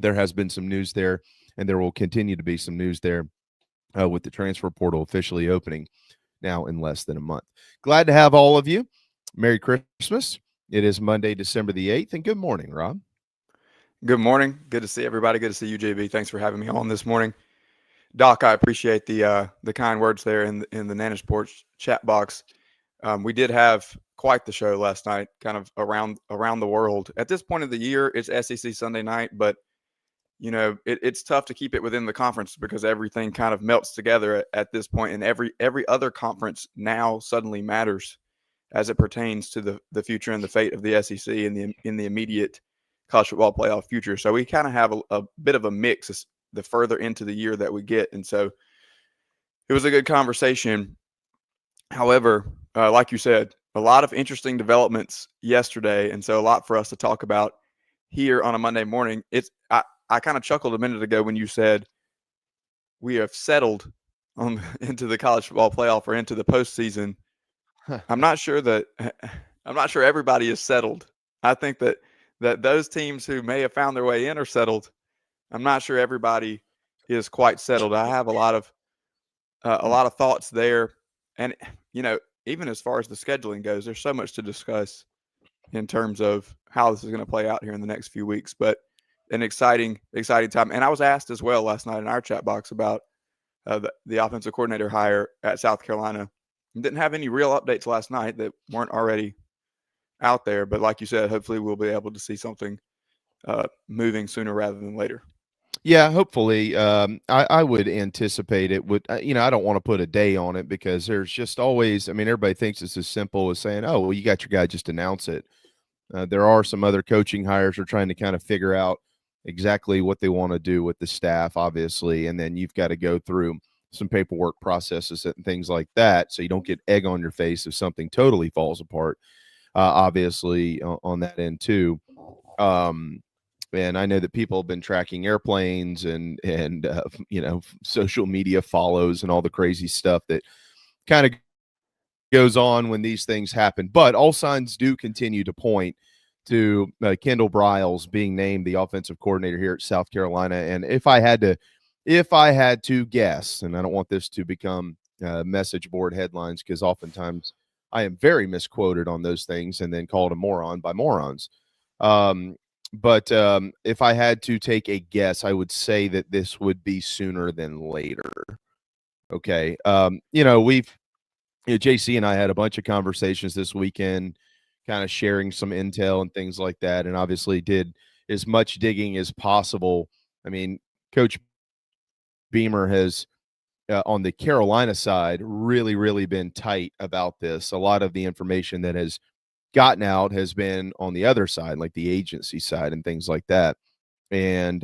there has been some news there, and there will continue to be some news there with the transfer portal officially opening now in less than a month. Glad to have all of you. Merry Christmas. It is Monday, December the 8th, and good morning, Rob. Good morning. Good to see everybody. Good to see you, JB. Thanks for having me on this morning. Doc, I appreciate the kind words there in the Nana Sports chat box. We did have quite the show last night, kind of around the world. At this point of the year, it's SEC Sunday night, but it's tough to keep it within the conference because everything kind of melts together at this point, and every other conference now suddenly matters as it pertains to the future and the fate of the SEC in the immediate college football playoff future. So we kind of have a bit of a mix the further into the year that we get, and so it was a good conversation. However, like you said, a lot of interesting developments yesterday, and so a lot for us to talk about here on a Monday morning. I kind of chuckled a minute ago when you said we have settled on into the college football playoff or into the postseason. I'm not sure that I'm not sure everybody is settled. I think that those teams who may have found their way in are settled. I'm not sure everybody is quite settled. I have a lot of thoughts there, and even as far as the scheduling goes, there's so much to discuss in terms of how this is going to play out here in the next few weeks. But an exciting time. And I was asked as well last night in our chat box about the offensive coordinator hire at South Carolina. Didn't have any real updates last night that weren't already out there. But like you said, hopefully we'll be able to see something moving sooner rather than later. Yeah, hopefully. I would anticipate it would, I don't want to put a day on it because there's just always, I mean, everybody thinks it's as simple as saying, oh, well, you got your guy, just announce it. There are some other coaching hires who are trying to kind of figure out exactly what they want to do with the staff, obviously. And then you've got to go through some paperwork processes and things like that. So you don't get egg on your face if something totally falls apart, obviously, on that end, too. And I know that people have been tracking airplanes and social media follows and all the crazy stuff that kind of goes on when these things happen. But all signs do continue to point to Kendal Briles being named the offensive coordinator here at South Carolina. And if I had to guess, and I don't want this to become message board headlines because oftentimes I am very misquoted on those things and then called a moron by morons. But if I had to take a guess, I would say that this would be sooner than later. Okay. JC and I had a bunch of conversations this weekend, kind of sharing some intel and things like that, and obviously did as much digging as possible. I mean, Coach Beamer has, on the Carolina side, really, really been tight about this. A lot of the information that has gotten out has been on the other side, like the agency side and things like that. And,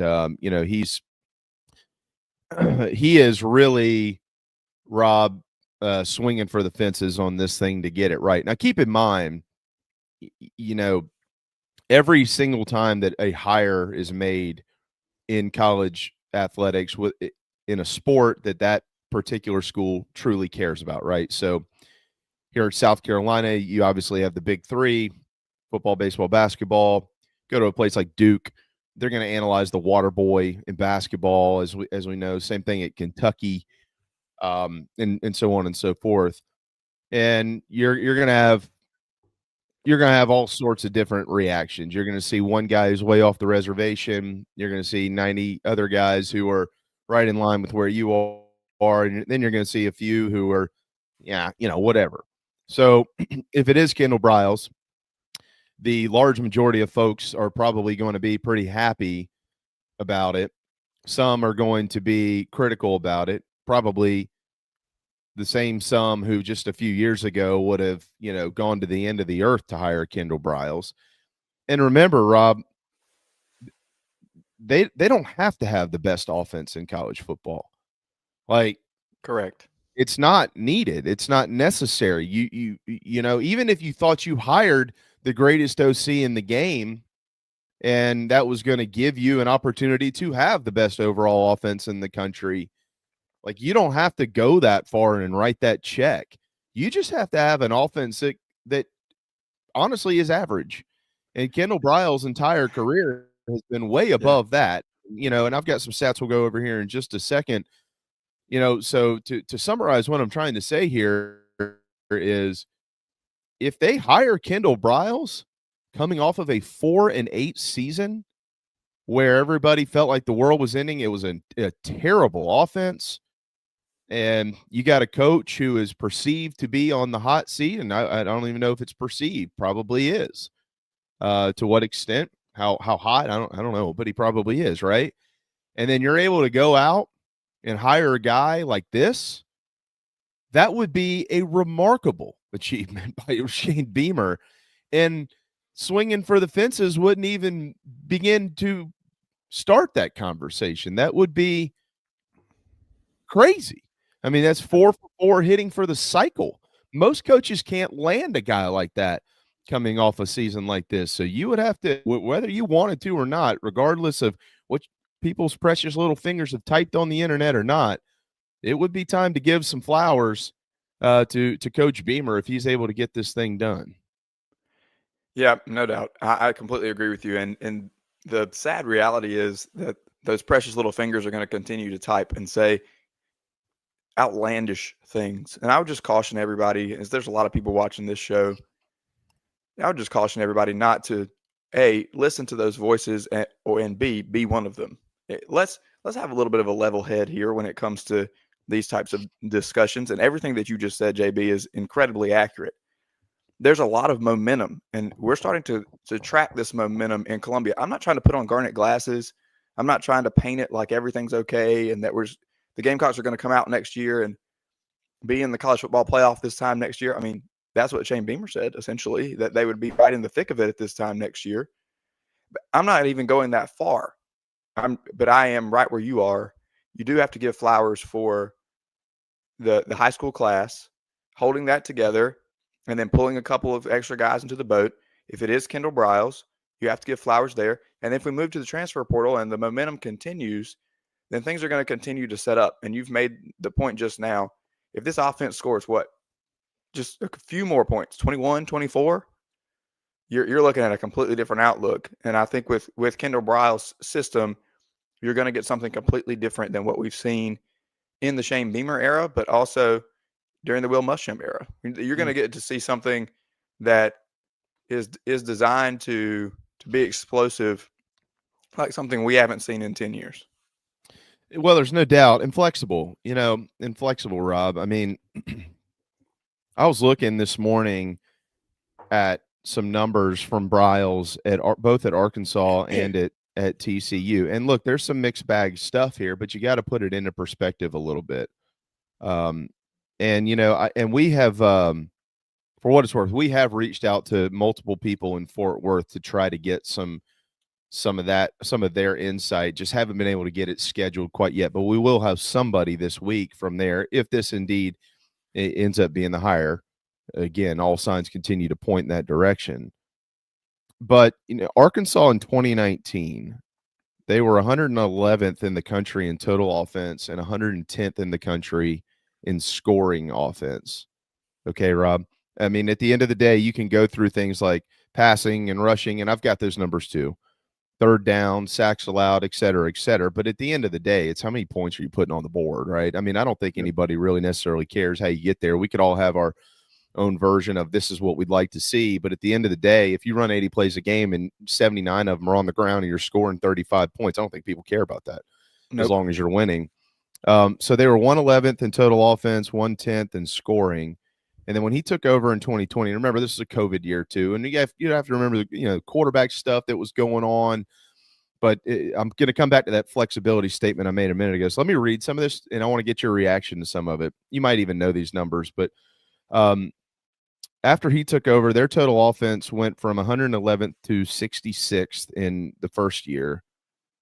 he is really, Rob, swinging for the fences on this thing to get it right. Now, keep in mind, every single time that a hire is made in college athletics in a sport that particular school truly cares about, right? So here at South Carolina, you obviously have the big three: football, baseball, basketball. Go to a place like Duke, they're going to analyze the water boy in basketball, as we know. Same thing at Kentucky, and so on and so forth. And you're going to have all sorts of different reactions. You're going to see one guy who's way off the reservation. You're going to see 90 other guys who are right in line with where you are, and then you're going to see a few who are, whatever. So if it is Kendal Briles, the large majority of folks are probably going to be pretty happy about it. Some are going to be critical about it, probably the same some who just a few years ago would have, gone to the end of the earth to hire Kendal Briles. And remember, Rob, they don't have to have the best offense in college football. Like, correct. It's not needed. It's not necessary. Even if you thought you hired the greatest OC in the game and that was going to give you an opportunity to have the best overall offense in the country, like, you don't have to go that far and write that check. You just have to have an offense that honestly is average. And Kendal Briles' entire career has been way above that. and I've got some stats we'll go over here in just a second. So to summarize what I'm trying to say here is if they hire Kendal Briles coming off of a 4-8 season where everybody felt like the world was ending, it was a terrible offense. And you got a coach who is perceived to be on the hot seat, and I don't even know if it's perceived, probably is. To what extent, how hot, I don't know, but he probably is, right? And then you're able to go out and hire a guy like this. That would be a remarkable achievement by Shane Beamer, and swinging for the fences wouldn't even begin to start that conversation. That would be crazy. I mean, that's 4 for 4 hitting for the cycle. Most coaches can't land a guy like that coming off a season like this. So you would have to, whether you wanted to or not, regardless of what people's precious little fingers have typed on the internet or not, it would be time to give some flowers to Coach Beamer if he's able to get this thing done. Yeah, no doubt. I completely agree with you. And the sad reality is that those precious little fingers are going to continue to type and say outlandish things. And I would just caution everybody, as there's a lot of people watching this show, I would just caution everybody not to A, listen to those voices, and B, be one of them. Let's have a little bit of a level head here when it comes to these types of discussions. And everything that you just said, JB, is incredibly accurate. There's a lot of momentum, and we're starting to track this momentum in Columbia. I'm not trying to put on garnet glasses. I'm not trying to paint it like everything's okay and that the Gamecocks are going to come out next year and be in the college football playoff this time next year. I mean, that's what Shane Beamer said, essentially, that they would be right in the thick of it at this time next year. But I'm not even going that far. But I am right where you are. You do have to give flowers for the high school class, holding that together, and then pulling a couple of extra guys into the boat. If it is Kendal Briles, you have to give flowers there. And if we move to the transfer portal and the momentum continues, then things are going to continue to set up. And you've made the point just now. If this offense scores just a few more points, 21, 24, you're looking at a completely different outlook. And I think with Kendal Briles' system, you're going to get something completely different than what we've seen in the Shane Beamer era, but also during the Will Muschamp era. You're going to get to see something that is designed to be explosive, like something we haven't seen in 10 years. Well, there's no doubt. Inflexible, Rob. I mean, I was looking this morning at some numbers from Briles both at Arkansas and at TCU. And look, there's some mixed bag stuff here, but you got to put it into perspective a little bit. And we have, for what it's worth, we have reached out to multiple people in Fort Worth to try to get some of their insight. Just haven't been able to get it scheduled quite yet, but we will have somebody this week from there if this indeed ends up being the hire. Again, all signs continue to point in that direction. But Arkansas in 2019, they were 111th in the country in total offense and 110th in the country in scoring offense. Okay, Rob. I mean, at the end of the day, you can go through things like passing and rushing, and I've got those numbers too. Third down, sacks allowed, et cetera, et cetera. But at the end of the day, it's how many points are you putting on the board, right? I mean, I don't think anybody really necessarily cares how you get there. We could all have our own version of this is what we'd like to see. But at the end of the day, if you run 80 plays a game and 79 of them are on the ground and you're scoring 35 points, I don't think people care about that as long as you're winning. So they were 111th in total offense, 110th in scoring. And then when he took over in 2020, remember this is a COVID year too, and you have to remember the quarterback stuff that was going on. But I'm going to come back to that flexibility statement I made a minute ago. So let me read some of this, and I want to get your reaction to some of it. You might even know these numbers, but after he took over, their total offense went from 111th to 66th in the first year,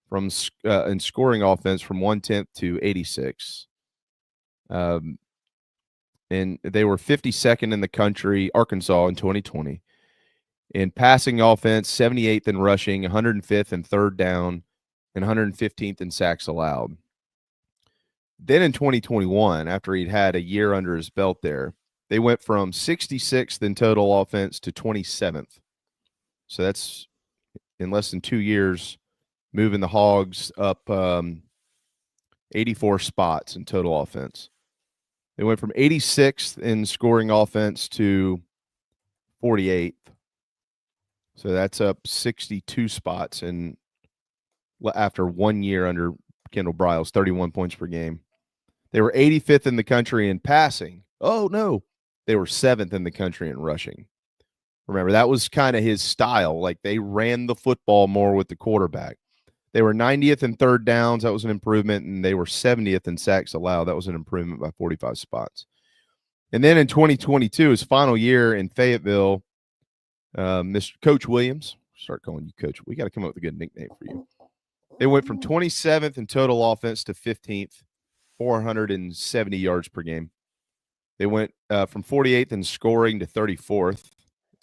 from in scoring offense from 110th to 86. And they were 52nd in the country, Arkansas, in 2020. In passing offense, 78th in rushing, 105th in third down, and 115th in sacks allowed. Then in 2021, after he'd had a year under his belt there, they went from 66th in total offense to 27th. So that's in less than 2 years, moving the Hogs up 84 spots in total offense. They went from 86th in scoring offense to 48th. So that's up 62 spots after 1 year under Kendal Briles, 31 points per game. They were 85th in the country in passing. Oh, no. They were 7th in the country in rushing. Remember, that was kind of his style. Like, they ran the football more with the quarterback. They were 90th in third downs. That was an improvement. And they were 70th in sacks allowed. That was an improvement by 45 spots. And then in 2022, his final year in Fayetteville, Mr. Coach Williams, start calling you Coach. We got to come up with a good nickname for you. They went from 27th in total offense to 15th, 470 yards per game. They went from 48th in scoring to 34th,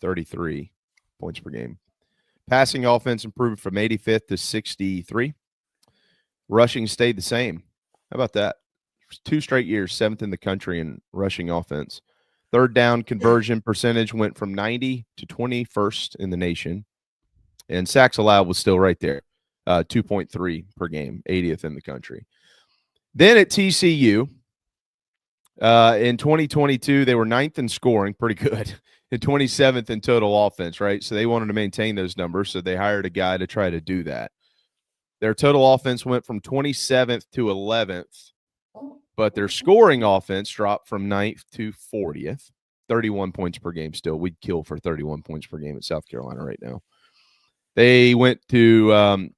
33 points per game. Passing offense improved from 85th to 63. Rushing stayed the same. How about that? 2 straight years, 7th in the country in rushing offense. Third down conversion percentage went from 90 to 21st in the nation. And sacks allowed was still right there, 2.3 per game, 80th in the country. Then at TCU, in 2022, they were 9th in scoring, pretty good, and 27th in total offense, right? So they wanted to maintain those numbers, so they hired a guy to try to do that. Their total offense went from 27th to 11th, but their scoring offense dropped from 9th to 40th, 31 points per game still. We'd kill for 31 points per game at South Carolina right now. They went to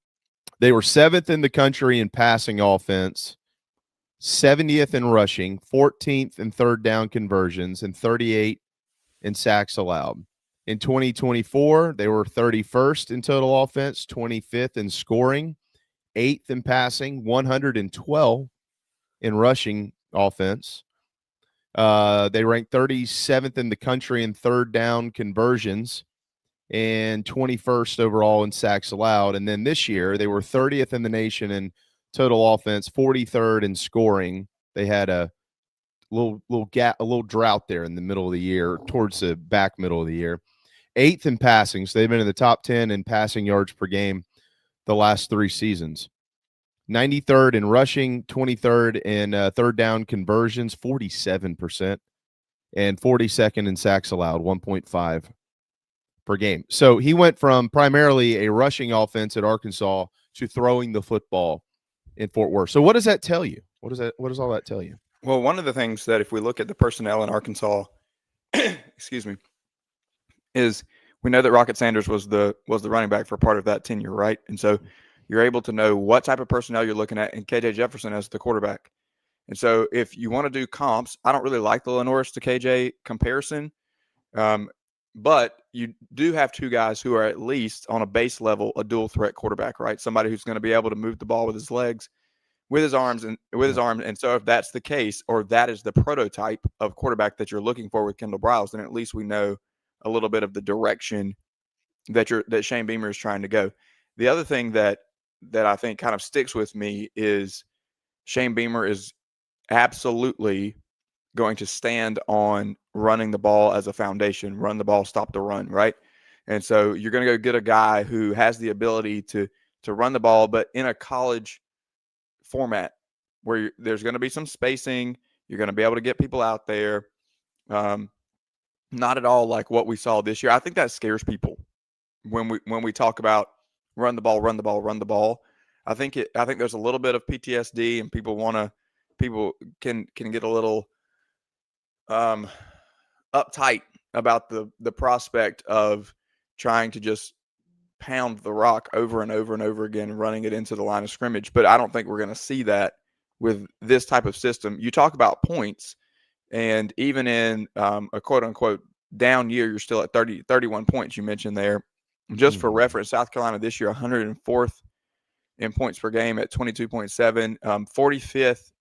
they were 7th in the country in passing offense, 70th in rushing, 14th in third down conversions, and 38th in sacks allowed. In 2024, they were 31st in total offense, 25th in scoring, 8th in passing, 112 in rushing offense. They ranked 37th in the country in third down conversions and 21st overall in sacks allowed. And then this year, they were 30th in the nation in total offense, 43rd in scoring. They had a little gap, a little drought there in the middle of the year, towards the back middle of the year. 8th in passing, so they've been in the top 10 in passing yards per game the last 3 seasons. 93rd in rushing, 23rd in third down conversions, 47%, and 42nd in sacks allowed, 1.5 per game. So he went from primarily a rushing offense at Arkansas to throwing the football in Fort Worth. So what does that tell you? What does all that tell you? Well, one of the things that if we look at the personnel in Arkansas, excuse me, is we know that Rocket Sanders was the running back for part of that tenure, right? And so you're able to know what type of personnel you're looking at, and KJ Jefferson as the quarterback. And so if you want to do comps, I don't really like the Lenoris to KJ comparison, but you do have 2 guys who are at least on a base level a dual threat quarterback, right? Somebody who's going to be able to move the ball with his legs, with his arms, and with his arms. And so if that's the case, or that is the prototype of quarterback that you're looking for with Kendal Briles, then at least we know a little bit of the direction that Shane Beamer is trying to go. The other thing that I think kind of sticks with me is Shane Beamer is absolutely going to stand on running the ball as a foundation, run the ball, stop the run, right? And so you're going to go get a guy who has the ability to run the ball, but in a college format where there's going to be some spacing. You're going to be able to get people out there. Not at all like what we saw this year. I think that scares people when we talk about run the ball, run the ball, run the ball. I think there's a little bit of PTSD, and people can get a little uptight about the prospect of trying to just pound the rock over and over and over again, running it into the line of scrimmage. But I don't think we're going to see that with this type of system. You talk about points, and even in a quote unquote down year, you're still at 31 points. You mentioned there. Just for reference, South Carolina this year, 104th in points per game at 22.7, 45th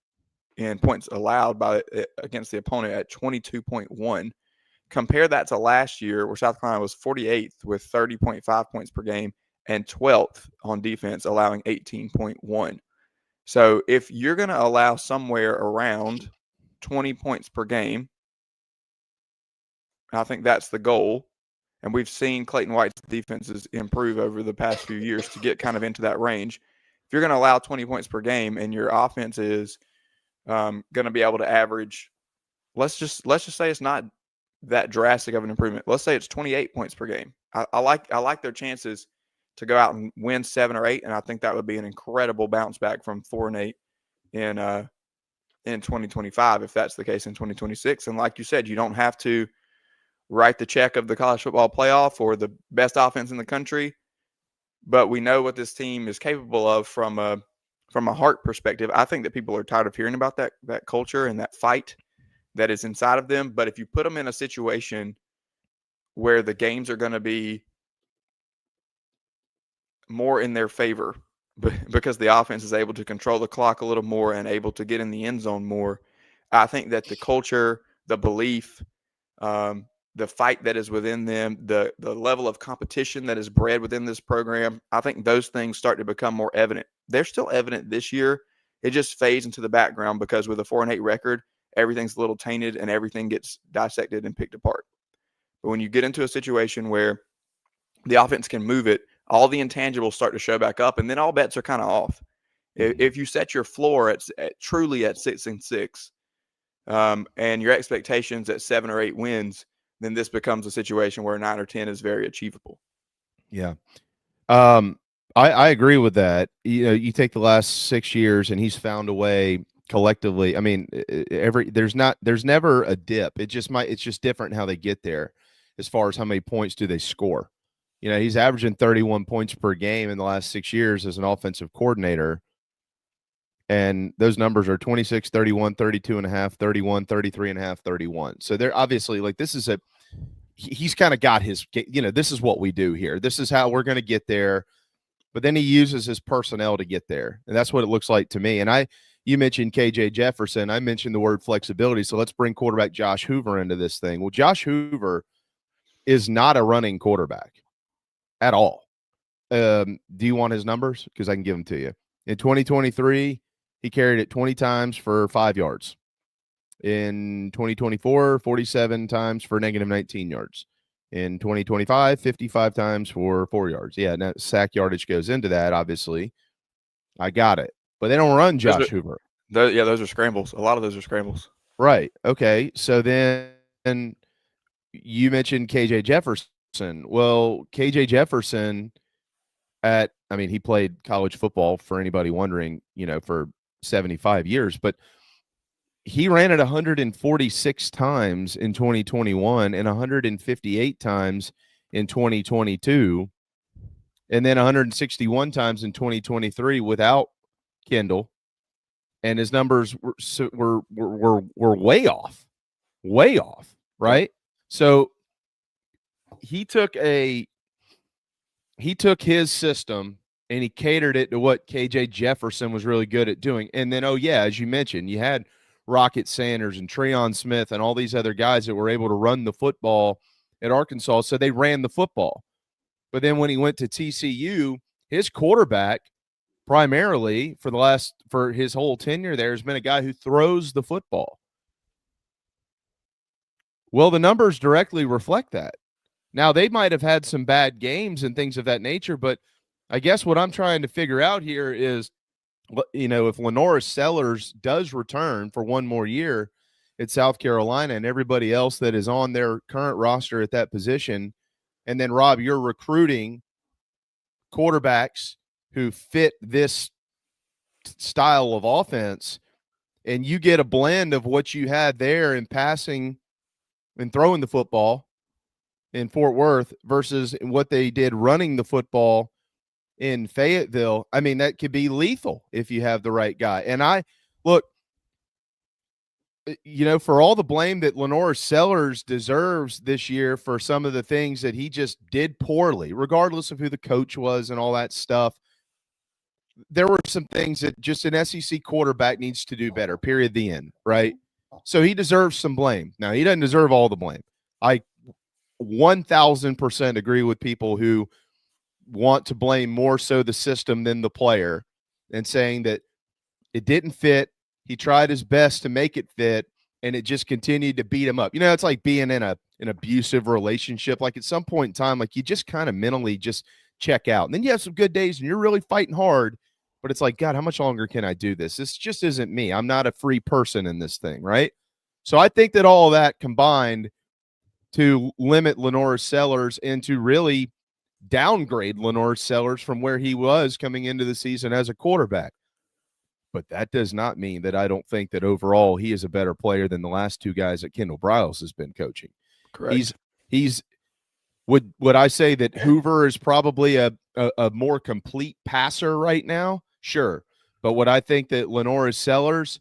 in points allowed against the opponent at 22.1. Compare that to last year, where South Carolina was 48th with 30.5 points per game and 12th on defense, allowing 18.1. So if you're going to allow somewhere around 20 points per game, I think that's the goal. And we've seen Clayton White's defenses improve over the past few years to get kind of into that range. If you're going to allow 20 points per game and your offense is going to be able to average, let's just say it's not that drastic of an improvement. Let's say it's 28 points per game. I like their chances to go out and win 7 or 8, and I think that would be an incredible bounce back from 4-8 in 2025 if that's the case in 2026. And like you said, you don't have to write the check of the college football playoff or the best offense in the country, but we know what this team is capable of from a heart perspective. I think that people are tired of hearing about that culture and that fight that is inside of them. But if you put them in a situation where the games are going to be more in their favor because the offense is able to control the clock a little more and able to get in the end zone more, I think that the culture, the belief, the fight that is within them, the level of competition that is bred within this program, I think those things start to become more evident. They're still evident this year. It just fades into the background because with a 4-8 record, everything's a little tainted and everything gets dissected and picked apart. But when you get into a situation where the offense can move it, all the intangibles start to show back up, and then all bets are kind of off. If you set your floor at truly at 6-6, and your expectations at 7 or 8 wins, then this becomes a situation where 9 or 10 is very achievable. Yeah. I agree with that. You know, you take the last 6 years and he's found a way collectively. I mean, there's never a dip. It's just different how they get there as far as how many points do they score. You know, he's averaging 31 points per game in the last 6 years as an offensive coordinator. And those numbers are 26, 31, 32.5, 31, 33.5, 31. So they're obviously like, he's kind of got his, you know, this is what we do here. This is how we're going to get there. But then he uses his personnel to get there. And that's what it looks like to me. And you mentioned KJ Jefferson. I mentioned the word flexibility. So let's bring quarterback Josh Hoover into this thing. Well, Josh Hoover is not a running quarterback at all. Do you want his numbers? Because I can give them to you. In 2023, he carried it 20 times for 5 yards. In 2024, 47 times for negative 19 yards. In 2025, 55 times for 4 yards. Yeah, now sack yardage goes into that, obviously. I got it. But they don't run Josh Hoover. Those are scrambles. A lot of those are scrambles. Right. Okay. So then you mentioned KJ Jefferson. Well, KJ Jefferson he played college football, for anybody wondering, you know, for 75 years, but he ran it 146 times in 2021 and 158 times in 2022, and then 161 times in 2023 without Kendal. And his numbers were way off, right? Yep. So he took his system and he catered it to what KJ Jefferson was really good at doing. And then, as you mentioned, you had Rocket Sanders and Treon Smith and all these other guys that were able to run the football at Arkansas. So they ran the football. But then when he went to TCU, his quarterback primarily for his whole tenure there has been a guy who throws the football. Well, the numbers directly reflect that. Now, they might have had some bad games and things of that nature, but I guess what I'm trying to figure out here is, you know, if Lenoris Sellers does return for one more year at South Carolina and everybody else that is on their current roster at that position, and then, Rob, you're recruiting quarterbacks who fit this style of offense, and you get a blend of what you had there in passing and throwing the football in Fort Worth versus what they did running the football in Fayetteville. I mean, that could be lethal if you have the right guy. And look, you know, for all the blame that Lenoris Sellers deserves this year for some of the things that he just did poorly, regardless of who the coach was and all that stuff, there were some things that just an SEC quarterback needs to do better, period, the end, right? So he deserves some blame. Now, he doesn't deserve all the blame. I 1,000% agree with people who want to blame more so the system than the player and saying that it didn't fit. He tried his best to make it fit, and it just continued to beat him up. You know, it's like being in an abusive relationship. Like at some point in time, like you just kind of mentally just check out. And then you have some good days and you're really fighting hard, but it's like, God, how much longer can I do this? This just isn't me. I'm not a free person in this thing, right? So I think that all of that combined to limit Lenore Sellers and to really downgrade Lenore Sellers from where he was coming into the season as a quarterback. But that does not mean that I don't think that overall he is a better player than the last two guys that Kendal Briles has been coaching. Correct. He's would I say that Hoover is probably a more complete passer right now? Sure. But would I think that Lenore Sellers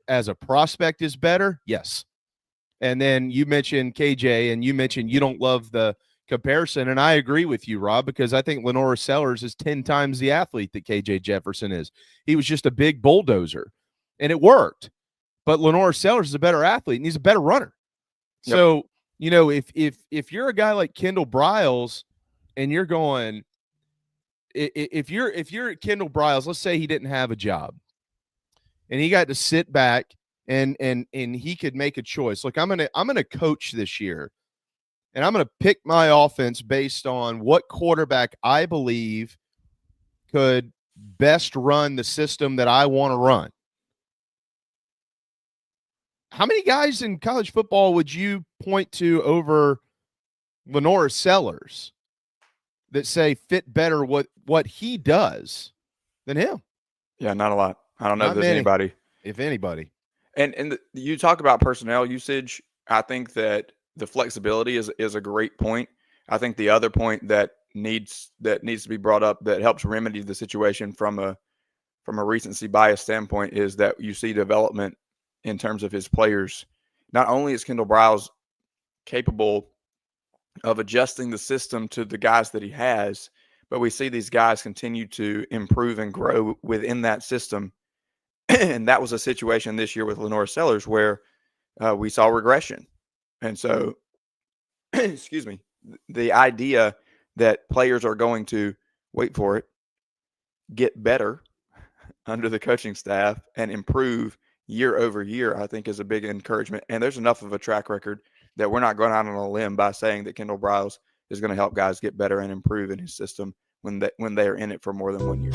as a prospect is better? Yes. And then you mentioned KJ, and you mentioned you don't love the comparison, and I agree with you, Rob, because I think Lenore Sellers is 10 times the athlete that KJ Jefferson is. He was just a big bulldozer, and it worked. But Lenore Sellers is a better athlete, and he's a better runner. Yep. So, you know, if you're a guy like Kendal Briles, and you're going, if you're Kendal Briles, let's say he didn't have a job, and he got to sit back and he could make a choice. Look, I'm gonna coach this year, and I'm gonna pick my offense based on what quarterback I believe could best run the system that I want to run. How many guys in college football would you point to over Lenore Sellers that say fit better what he does than him? Yeah, not a lot. I don't know if there's many, anybody. if anybody. And you talk about personnel usage. I think that the flexibility is a great point. I think the other point that needs to be brought up that helps remedy the situation from a recency bias standpoint is that you see development in terms of his players. Not only is Kendal Briles capable of adjusting the system to the guys that he has, but we see these guys continue to improve and grow within that system. And that was a situation this year with Lenore Sellers where we saw regression. And so, excuse me, the idea that players are going to, wait for it, get better under the coaching staff and improve year over year, I think is a big encouragement. And there's enough of a track record that we're not going out on a limb by saying that Kendal Briles is going to help guys get better and improve in his system when they are in it for more than 1 year.